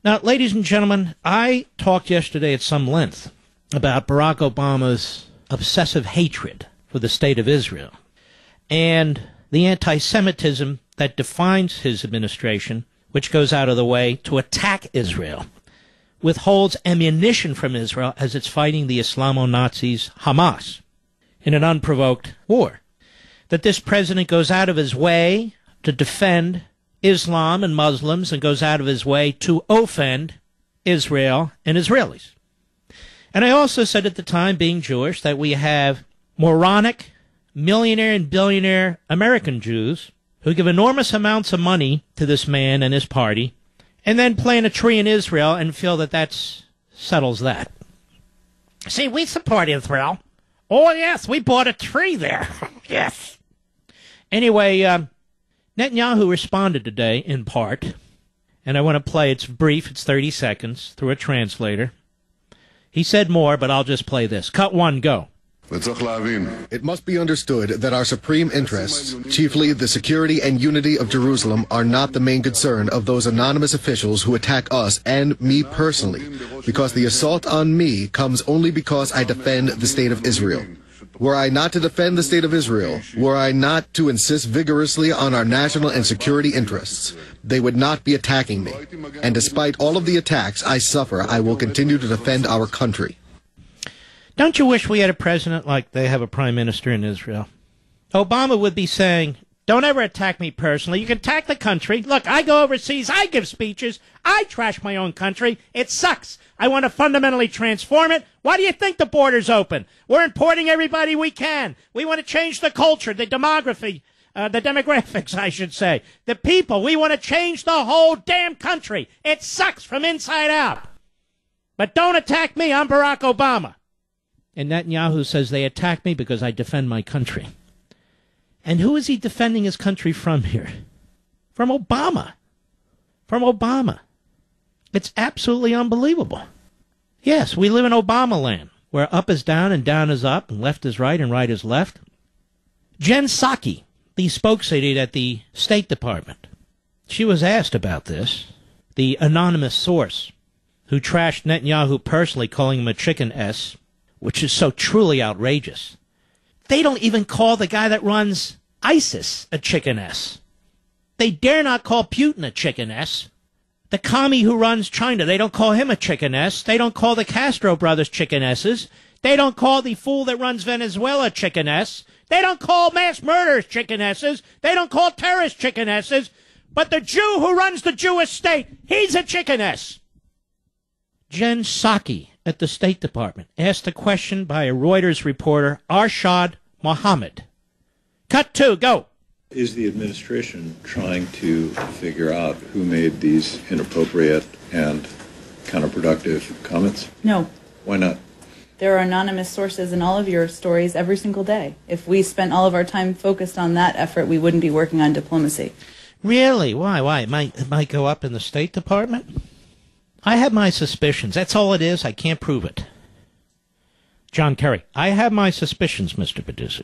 Now, ladies and gentlemen, I talked yesterday at some length about Barack Obama's obsessive hatred for the state of Israel and the anti-Semitism that defines his administration, which goes out of the way to attack Israel, withholds ammunition from Israel as it's fighting the Islamo-Nazis Hamas in an unprovoked war. That this president goes out of his way to defend Islam and Muslims and goes out of his way to offend Israel and Israelis. And I also said at the time, being Jewish, that we have moronic, millionaire and billionaire American Jews who give enormous amounts of money to this man and his party and then plant a tree in Israel and feel that that settles that. See, we support Israel. Oh, yes, we bought a tree there. Yes. Anyway, Netanyahu responded today in part, and I want to play, it's brief, it's 30 seconds, through a translator. He said more, but I'll just play this. Cut one, go. It must be understood that our supreme interests, chiefly the security and unity of Jerusalem, are not the main concern of those anonymous officials who attack us and me personally, because the assault on me comes only because I defend the state of Israel. Were I not to defend the state of Israel, were I not to insist vigorously on our national and security interests, they would not be attacking me. And despite all of the attacks I suffer, I will continue to defend our country. Don't you wish we had a president like they have a prime minister in Israel? Obama would be saying, don't ever attack me personally. You can attack the country. Look, I go overseas. I give speeches. I trash my own country. It sucks. I want to fundamentally transform it. Why do you think the border's open? We're importing everybody we can. We want to change the culture, the demography, the demographics, I should say. The people. We want to change the whole damn country. It sucks from inside out. But don't attack me. I'm Barack Obama. And Netanyahu says they attack me because I defend my country. And who is he defending his country from here? From Obama. From Obama. It's absolutely unbelievable. Yes, we live in Obama land, where up is down and down is up, and left is right and right is left. Jen Psaki, the spokesperson at the State Department, she was asked about this. The anonymous source who trashed Netanyahu personally, calling him a chicken S, which is so truly outrageous. They don't even call the guy that runs ISIS a chicken S. They dare not call Putin a chicken S. The commie who runs China, they don't call him a chicken S. They don't call the Castro brothers chicken S's. They don't call the fool that runs Venezuela chicken S. They don't call mass murderers chicken S's. They don't call terrorists chicken S's. But the Jew who runs the Jewish state, he's a chicken S. Jen Psaki at the State Department asked a question by a Reuters reporter, Arshad Mohammed. Cut two, go. Is the administration trying to figure out who made these inappropriate and counterproductive comments? No. Why not? There are anonymous sources in all of your stories every single day. If we spent all of our time focused on that effort, we wouldn't be working on diplomacy. Really? Why? It might go up in the State Department? I have my suspicions. That's all it is. I can't prove it. John Kerry. I have my suspicions, Mr. Producer.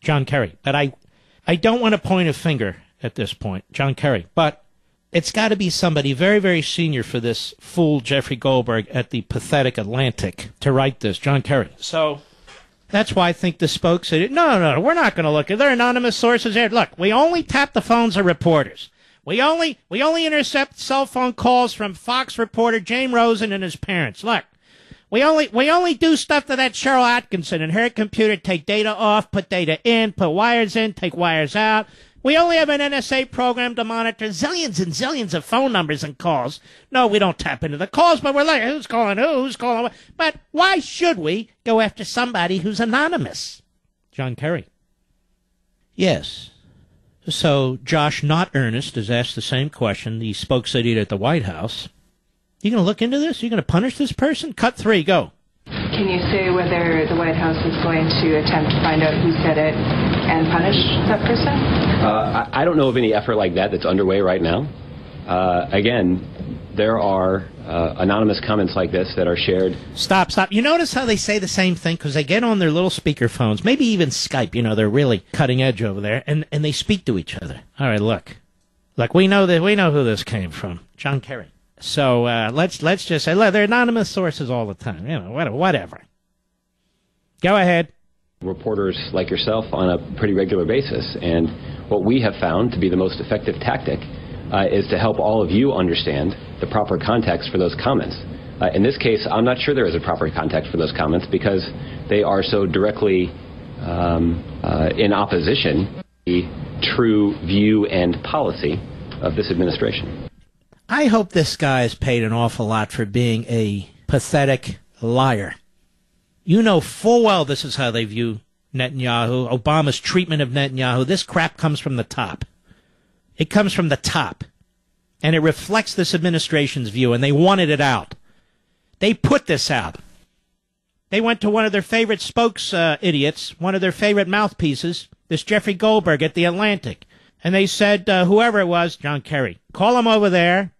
John Kerry. But I don't want to point a finger at this point. John Kerry. But it's got to be somebody very, very senior for this fool Jeffrey Goldberg at the pathetic Atlantic to write this. John Kerry. So that's why I think the spokesman, no, we're not going to look at their anonymous sources here. Look, we only tap the phones of reporters. We only intercept cell phone calls from Fox reporter James Rosen and his parents. Look, we only do stuff to that Cheryl Atkinson and her computer, take data off, put data in, put wires in, take wires out. We only have an NSA program to monitor zillions and zillions of phone numbers and calls. No, we don't tap into the calls, but we're like, who's calling who? Who's calling what? But why should we go after somebody who's anonymous? John Kerry. Yes. So Josh Not Ernest has asked the same question, the spokesman at the White House. You going to look into this? You going to punish this person? Cut three, go. Can you say whether the White House is going to attempt to find out who said it and punish that person? I don't know of any effort like that that's underway right now. Again, there are anonymous comments like this that are shared. Stop. You notice how they say the same thing? Because they get on their little speaker phones, maybe even Skype. You know, they're really cutting edge over there, and they speak to each other. All right, look, we know who this came from. John Kerry. So let's just say, look, they're anonymous sources all the time. You know, whatever. Go ahead. Reporters like yourself on a pretty regular basis. And what we have found to be the most effective tactic is to help all of you understand the proper context for those comments. In this case, I'm not sure there is a proper context for those comments because they are so directly in opposition to the true view and policy of this administration. I hope this guy is paid an awful lot for being a pathetic liar. You know full well this is how they view Netanyahu, Obama's treatment of Netanyahu. This crap comes from the top. It comes from the top. And it reflects this administration's view, and they wanted it out. They put this out. They went to one of their favorite idiots, one of their favorite mouthpieces, this Jeffrey Goldberg at The Atlantic. And they said, whoever it was, John Kerry, call him over there.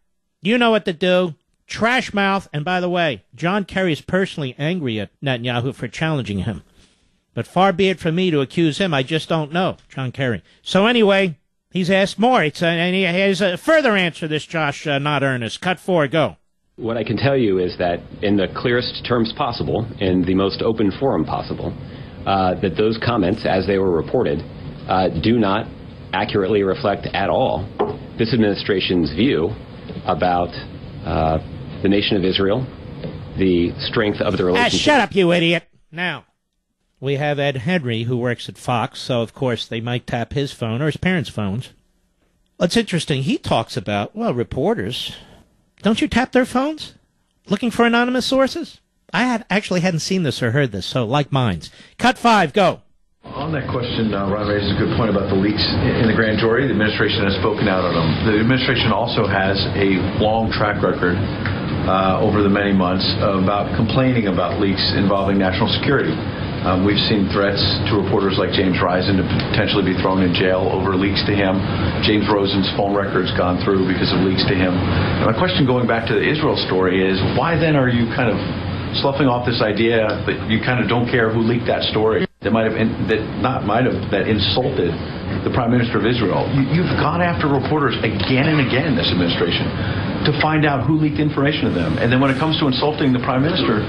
You know what to do. Trash mouth. And by the way, John Kerry is personally angry at Netanyahu for challenging him. But far be it from me to accuse him. I just don't know, John Kerry. So anyway, he's asked more. And he has a further answer, this Josh, not Ernest. Cut 4, go. What I can tell you is that in the clearest terms possible, in the most open forum possible, that those comments, as they were reported, do not accurately reflect at all this administration's view about the nation of Israel, the strength of the relationship. Shut up, you idiot. Now, we have Ed Henry, who works at Fox, so of course they might tap his phone or his parents' phones. What's interesting, he talks about, well, reporters. Don't you tap their phones? Looking for anonymous sources? I actually hadn't seen this or heard this, so like minds. Cut 5, go. On that question, Ron raises a good point about the leaks in the grand jury. The administration has spoken out on them. The administration also has a long track record over the many months about complaining about leaks involving national security. We've seen threats to reporters like James Risen to potentially be thrown in jail over leaks to him. James Rosen's phone records gone through because of leaks to him. And my question going back to the Israel story is, why then are you kind of sloughing off this idea that you kind of don't care who leaked that story that insulted the Prime Minister of Israel? You've gone after reporters again and again, this administration, to find out who leaked information to them. And then when it comes to insulting the Prime Minister,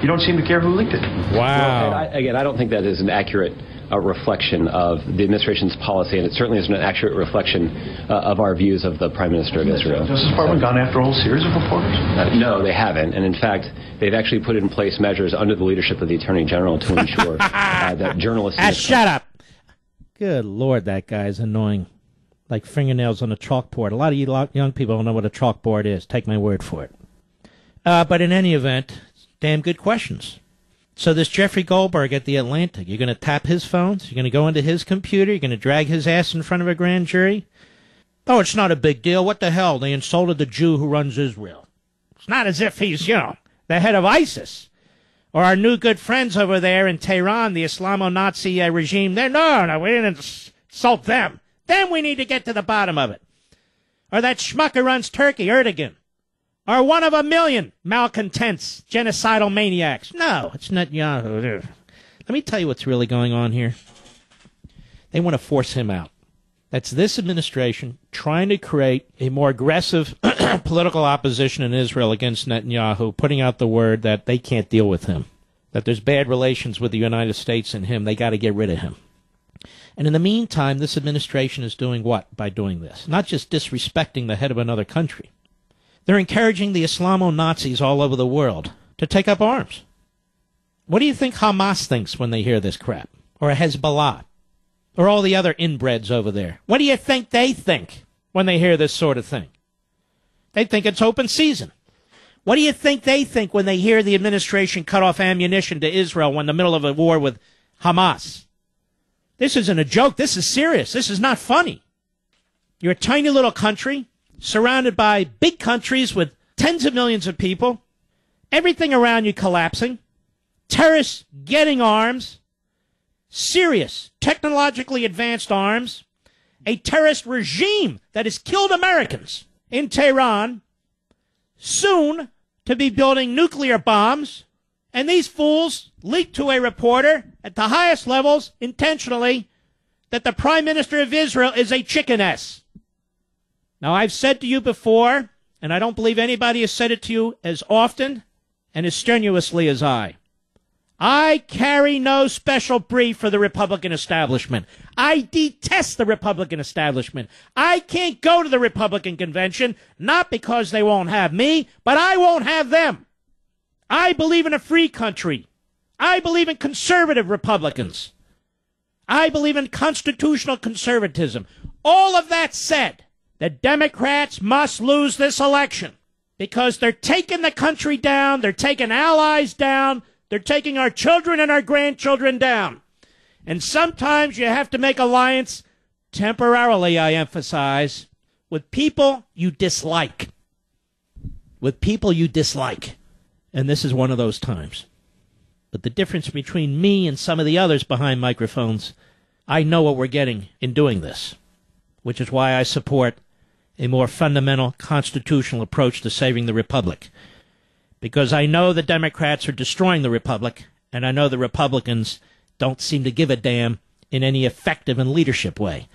you don't seem to care who leaked it. Wow. Well, I don't think that is an accurate reflection of the administration's policy, and it certainly isn't an accurate reflection of our views of the Prime Minister of Israel. Has the Justice Department gone after a whole series of reporters? No, they haven't. And in fact, they've actually put in place measures under the leadership of the Attorney General to ensure that journalists... shut up! Good Lord, that guy's annoying. Like fingernails on a chalkboard. A lot of you young people don't know what a chalkboard is. Take my word for it. But in any event, damn good questions. So this Jeffrey Goldberg at The Atlantic, you're going to tap his phones? You're going to go into his computer? You're going to drag his ass in front of a grand jury? Oh, it's not a big deal. What the hell? They insulted the Jew who runs Israel. It's not as if he's, the head of ISIS. Or our new good friends over there in Tehran, the Islamo-Nazi regime. No, we didn't insult them. Then we need to get to the bottom of it. Or that schmuck who runs Turkey, Erdogan. Or one of a million malcontents, genocidal maniacs. No, it's Netanyahu. Let me tell you what's really going on here. They want to force him out. That's this administration trying to create a more aggressive political opposition in Israel against Netanyahu, putting out the word that they can't deal with him, that there's bad relations with the United States and him. They got to get rid of him. And in the meantime, this administration is doing what by doing this? Not just disrespecting the head of another country. They're encouraging the Islamo-Nazis all over the world to take up arms. What do you think Hamas thinks when they hear this crap? Or Hezbollah? Or all the other inbreds over there? What do you think they think when they hear this sort of thing? They think it's open season. What do you think they think when they hear the administration cut off ammunition to Israel when in the middle of a war with Hamas? This isn't a joke. This is serious. This is not funny. You're a tiny little country surrounded by big countries with tens of millions of people, everything around you collapsing, terrorists getting arms, serious, technologically advanced arms, a terrorist regime that has killed Americans in Tehran, soon to be building nuclear bombs, and these fools leaked to a reporter at the highest levels intentionally that the Prime Minister of Israel is a chickeness. Now, I've said to you before, and I don't believe anybody has said it to you as often and as strenuously as I carry no special brief for the Republican establishment. I detest the Republican establishment. I can't go to the Republican convention, not because they won't have me, but I won't have them. I believe in a free country. I believe in conservative Republicans. I believe in constitutional conservatism. All of that said, the Democrats must lose this election because they're taking the country down, they're taking allies down, they're taking our children and our grandchildren down. And sometimes you have to make alliance, temporarily, I emphasize, with people you dislike. With people you dislike. And this is one of those times. But the difference between me and some of the others behind microphones, I know what we're getting in doing this, which is why I support a more fundamental constitutional approach to saving the Republic. Because I know the Democrats are destroying the Republic, and I know the Republicans don't seem to give a damn in any effective and leadership way.